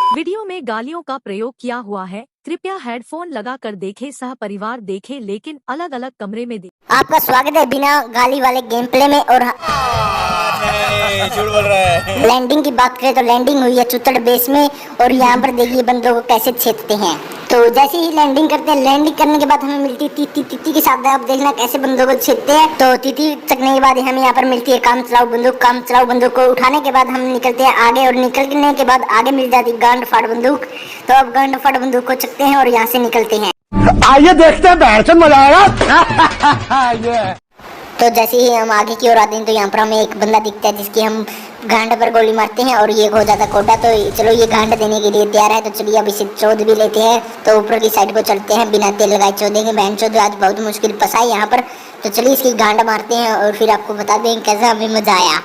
Video में गालियों का प्रयोग किया हुआ है। कृपया हेडफोन लगा कर देखें, सह परिवार देखें, लेकिन अलग अलग कमरे में आपका स्वागत है बिना गाली वाले गेम प्ले में। और नहीं, झूठ बोल रहा है। लैंडिंग की बात करें तो लैंडिंग हुई है चुतड़ बेस में, और यहाँ पर देखिए बंदों को कैसे छेदते हैं। तो जैसे ही लैंडिंग करते हैं, लैंडिंग करने के बाद हमें मिलती है तीती। तीती के साथ आप देखना कैसे बंदों को छेदते हैं। तो तीती चकने के बाद हमें यहाँ पर मिलती है काम चलाओ बंदूक। काम चलाओ बंदूक को उठाने के बाद हम निकलते हैं आगे, और निकलने के बाद आगे मिल जाती है गांड फाड़ बंदूक। तो अब गांड फाड़ बंदूक को चकते हैं और यहाँ से निकलते हैं। आइए देखते हैं, बैठ मजा आएगा। तो जैसे ही हम आगे की ओर आते हैं तो यहाँ पर हमें एक बंदा दिखता है जिसकी हम गांड पर गोली मारते हैं और ये हो जाता कोडा। तो चलो ये गांड देने के लिए तैयार है। तो चलिए अब इसे चोद भी लेते हैं। तो ऊपर की साइड को चलते हैं, बिना तेल लगाए चोदेंगे। बहन चोद आज बहुत मुश्किल फंसा है यहाँ पर। तो चलिए इसकी गांड मारते हैं और फिर आपको बता दें कैसा हमें मजा आया।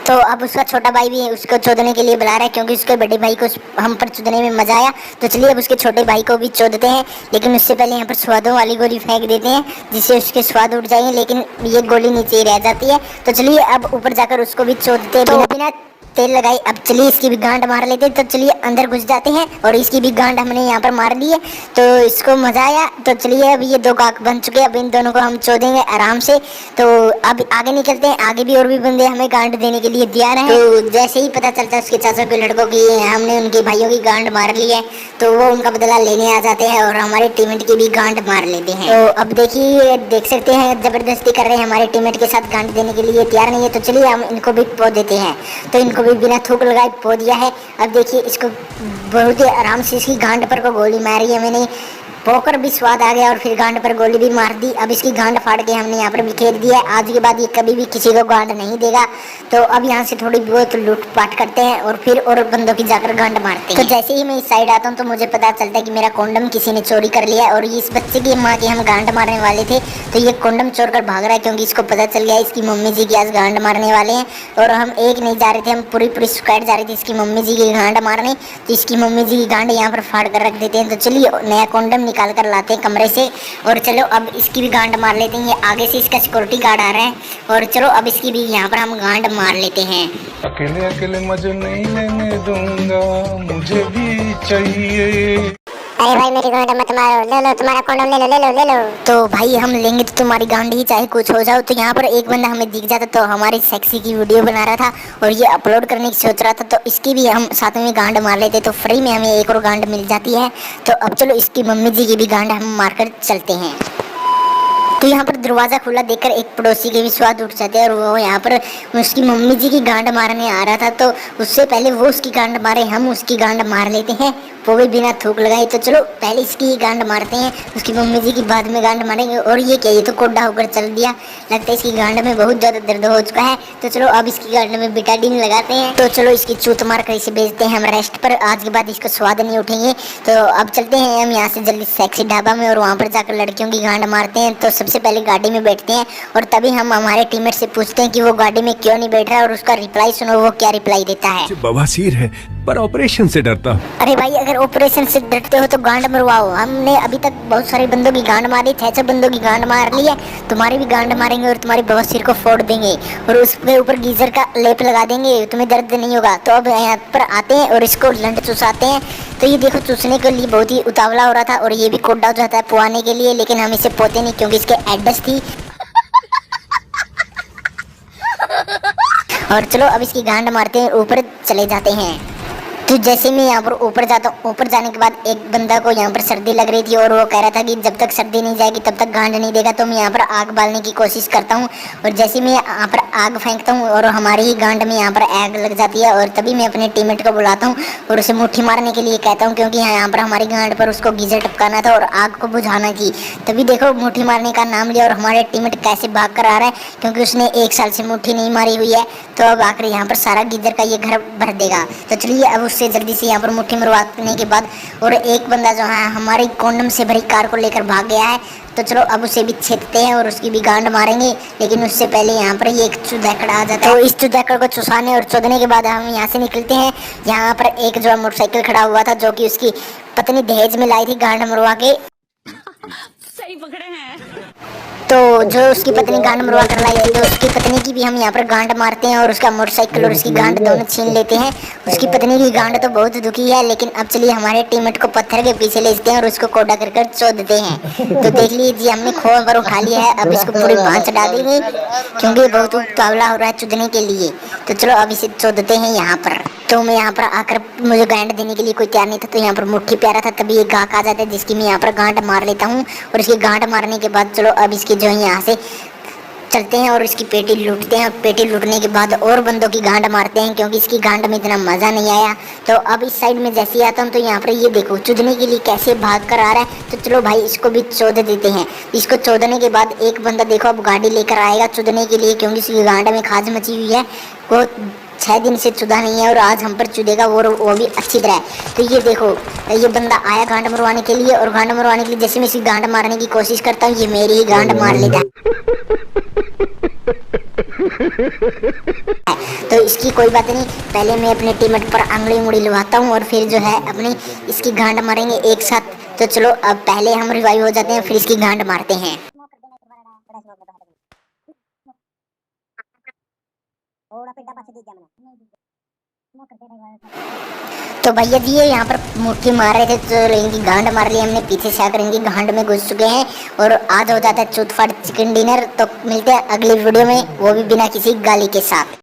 तो अब उसका छोटा भाई भी उसको चोदने के लिए बुला रहा है, क्योंकि उसके बड़े भाई को हम पर चोदने में मजा आया। तो चलिए अब उसके छोटे भाई को भी चोदते हैं, लेकिन उससे पहले यहाँ पर स्वादों वाली गोली फेंक देते हैं जिससे उसके स्वाद उठ जाएंगे, लेकिन ये गोली नीचे ही रह जाती है। तो चलिए अब ऊपर जाकर उसको भी चोदते हैं बिना तेल लगाई। अब चलिए इसकी भी गांड मार लेते हैं। तो चलिए अंदर घुस जाते हैं और इसकी भी गांड हमने यहाँ पर मार ली है। तो इसको मजा आया। तो चलिए अब ये दो गाक बन चुके हैं, अब इन दोनों को हम चोदेंगे आराम से। तो अब आगे निकलते हैं, आगे भी और भी बंदे हमें गांड देने के लिए तैयार हैं। तो जैसे ही पता चलता है उसके चाचा के लड़कों की हमने उनके भाइयों की गांड मार ली है, तो वो उनका बदला लेने आ जाते हैं और हमारे टीममेट की भी गांड मार लेते हैं। तो अब देखिए देख सकते हैं जबरदस्ती कर रहे हैं, हमारे टीममेट के साथ गांड देने के लिए तैयार नहीं है। तो चलिए हम इनको भी पो देते हैं। तो इनको भी बिना थूक लगाए पो दिया है। अब देखिए इसको बहुत ही आराम से इसकी गांड पर को गोली मारी है मैंने। पोकर भी स्वाद आ गया और फिर गांड पर गोली भी मार दी। अब इसकी गांड फाड़ के हमने यहाँ पर बिखेर दिया है। आज के बाद ये कभी भी किसी को गांड नहीं देगा। तो अब यहाँ से थोड़ी बहुत लूटपाट करते हैं और फिर और बंदों की जाकर गांड मारते हैं। तो जैसे ही मैं इस साइड आता हूँ तो मुझे पता चलता है कि मेरा कॉन्डम किसी ने चोरी कर लिया है, और इस बच्चे की माँ की हम गांड मारने वाले थे। तो ये कॉन्डम चोर कर भाग रहा है, क्योंकि इसको पता चल गया इसकी मम्मी जी की आज गांड मारने वाले हैं। और हम एक नहीं जा रहे थे, हम पूरी स्क्वाड जा रही थी इसकी मम्मी जी की गांड मारने। तो इसकी मम्मी जी की गांड यहाँ पर फाड़ कर रख देते हैं। तो चलिए नया कॉन्डम निकाल कर लाते हैं कमरे से, और चलो अब इसकी भी गांड मार लेते हैं। ये आगे से इसका सिक्योरिटी गार्ड आ रहा है, और चलो अब इसकी भी यहाँ पर हम गांड मार लेते हैं। अकेले अकेले मजे नहीं लेने दूंगा, मुझे भी चाहिए। अरे भाई मेरी गांड मत मारो, ले लो तुम्हारा कॉन्डम, ले लो। तो भाई हम लेंगे तो तुम्हारी गांड ही चाहे कुछ हो जाओ। तो यहाँ पर एक बंदा हमें दिख जाता, तो हमारी सेक्सी की वीडियो बना रहा था और ये अपलोड करने की सोच रहा था। तो इसकी भी हम साथ में गांड मार लेते, तो फ्री में हमें एक और गांड मिल जाती है। तो अब चलो इसकी मम्मी जी की भी गांड हम मारकर चलते हैं। तो यहाँ पर दरवाज़ा खुला देखकर एक पड़ोसी के भी स्वाद उठ जाते हैं, और वो यहाँ पर उसकी मम्मी जी की गांड मारने आ रहा था। तो उससे पहले वो उसकी गांड मारे, हम उसकी गांड मार लेते हैं, वो भी बिना थूक लगाए। तो चलो पहले इसकी ही गांड मारते हैं, उसकी मम्मी जी की बाद में गांड मारेंगे। और ये क्या, ये तो कोड्डा होकर चल दिया, लगता है इसकी गांड में बहुत ज़्यादा दर्द हो चुका है। तो चलो अब इसकी गांड में बिटाडीन लगाते हैं। तो चलो इसकी चूत मार कर इसे भेजते हैं हम रेस्ट पर, आज के बाद इसको स्वाद नहीं उठेंगे। तो अब चलते हैं हम यहाँ से जल्दी सेक्सी ढाबा में, और वहाँ पर जाकर लड़कियों की गांड मारते हैं। तो सबसे पहले गाड़ी में बैठते हैं, और तभी हम हमारे टीममेट से पूछते हैं कि वो गाड़ी में क्यों नहीं बैठ रहा है, और उसका रिप्लाई सुनो वो क्या रिप्लाई देता है। बवासीर है पर ऑपरेशन से डरता। अरे भाई अगर ऑपरेशन से डरते हो तो गांड मरवाओ। हमने अभी तक बहुत सारे बंदों की गांड मारी, 6 बंदों की गांड मार ली है। तुम्हारी भी गांड मारेंगे और तुम्हारी बवासीर को फोड़ देंगे, और उसके ऊपर गीजर का लेप लगा देंगे, तुम्हें दर्द नहीं होगा। तो अब यहाँ पर आते हैं और इसको लंड चुसाते हैं। तो ये देखो चूसने के लिए बहुत ही उतावला हो रहा था, और ये भी कोड्डा हो जाता है पुआने के लिए, लेकिन हम इसे पोते नहीं क्योंकि इसके एड्रेस थी। और चलो अब इसकी गांड मारते हैं, ऊपर चले जाते हैं। तो जैसे मैं यहाँ पर ऊपर जाता हूँ, ऊपर जाने के बाद एक बंदा को यहाँ पर सर्दी लग रही थी, और वो कह रहा था कि जब तक सर्दी नहीं जाएगी तब तक गांड नहीं देगा। तो मैं यहाँ पर आग बालने की कोशिश करता हूँ, और जैसे मैं यहाँ पर आग फेंकता हूँ और हमारी ही गांड में यहाँ पर आग लग जाती है। और तभी मैं अपने टीममेट को बुलाता हूँ और उसे मुट्ठी मारने के लिए कहता हूँ, क्योंकि यहाँ पर हमारी गांड पर उसको गीजर टपकाना था और आग को बुझाना थी। तभी देखो मुट्ठी मारने का नाम लिया और हमारे टीममेट कैसे भाग कर आ रहा है, क्योंकि उसने 1 साल से मुट्ठी नहीं मारी हुई है। तो अब आकर यहाँ पर सारा गीजर का ये घर भर देगा। तो चलिए अब उससे जल्दी से यहाँ पर मुट्ठी मरवाने के बाद, और एक बंदा जो है हमारी कॉन्डम से भरी कार को लेकर भाग गया है। तो चलो अब उसे भी छेदते हैं और उसकी भी गांड मारेंगे, लेकिन उससे पहले यहाँ पर ये एक चुदैकड़ आ जाता है। तो इस चुदैकड़ को चुसाने और चोदने के बाद हम यहाँ से निकलते हैं। यहाँ पर एक जो मोटरसाइकिल खड़ा हुआ था, जो कि उसकी पत्नी दहेज में लाई थी गांड मरवा के। सही पकड़े हैं। तो जो उसकी पत्नी गांड मरवा कर लाई थी, तो उसकी पत्नी की भी हम यहाँ पर गांड मारते हैं और उसका मोटरसाइकिल और उसकी गांड दोनों छीन लेते हैं। उसकी पत्नी की गांड तो बहुत दुखी है, लेकिन अब चलिए हमारे टीममेट को पत्थर के पीछे ले जाते हैं और उसको कोड़ा कर कर चोद देते हैं। तो देख लीजिए हमने खोल पर उठा लिया है, अब इसको पूरी भांज चढ़ा देंगे क्योंकि बहुत उतावला हो रहा है चुदने के लिए। तो चलो अब इसे चोदते हैं यहाँ पर। तो मैं यहाँ पर आकर मुझे गांड देने के लिए कोई तैयार नहीं था, तो यहाँ पर मुट्ठी प्यारा था, तभी एक गाहक आ जाता है जिसकी मैं यहाँ पर गांड मार लेता हूँ। और इसकी गांड मारने के बाद चलो अब इसकी जो है यहाँ से चलते हैं और इसकी पेटी लूटते हैं। पेटी लूटने के बाद और बंदों की गांड मारते हैं क्योंकि इसकी गांड में इतना मज़ा नहीं आया। तो अब इस साइड में जैसे ही आता हूँ तो यहाँ पर ये देखो चुदने के लिए कैसे भाग कर आ रहा है। तो चलो भाई इसको भी चोद देते हैं। इसको चोदने के बाद एक बंदा देखो अब गाड़ी लेकर आएगा चुदने के लिए, क्योंकि इसकी गांड में खाज मची हुई है। वो 6 दिन से चुदा नहीं है और आज हम पर चुदेगा वो भी अच्छी तरह। तो ये देखो ये बंदा आया गांड मरवाने के लिए, और गांड मरवाने के लिए जैसे मैं इसकी गांड मारने की कोशिश करता हूँ ये मेरी ही गांड मार लेता है। तो इसकी कोई बात नहीं, पहले मैं अपने टीममेट पर आंगली उंगली लगाता हूँ और फिर जो है अपनी इसकी गांड मारेंगे एक साथ। तो चलो अब पहले हम रिवाइव हो जाते हैं फिर इसकी गांड मारते हैं। तो भैया जी ये यहाँ पर मुट्ठी मार रहे थे तो इनकी गांड मार ली हमने, पीछे से आकर इनकी गांड में घुस चुके हैं और आज हो जाता है चूतफाट चिकन डिनर। तो मिलते हैं अगली वीडियो में, वो भी बिना किसी गाली के साथ।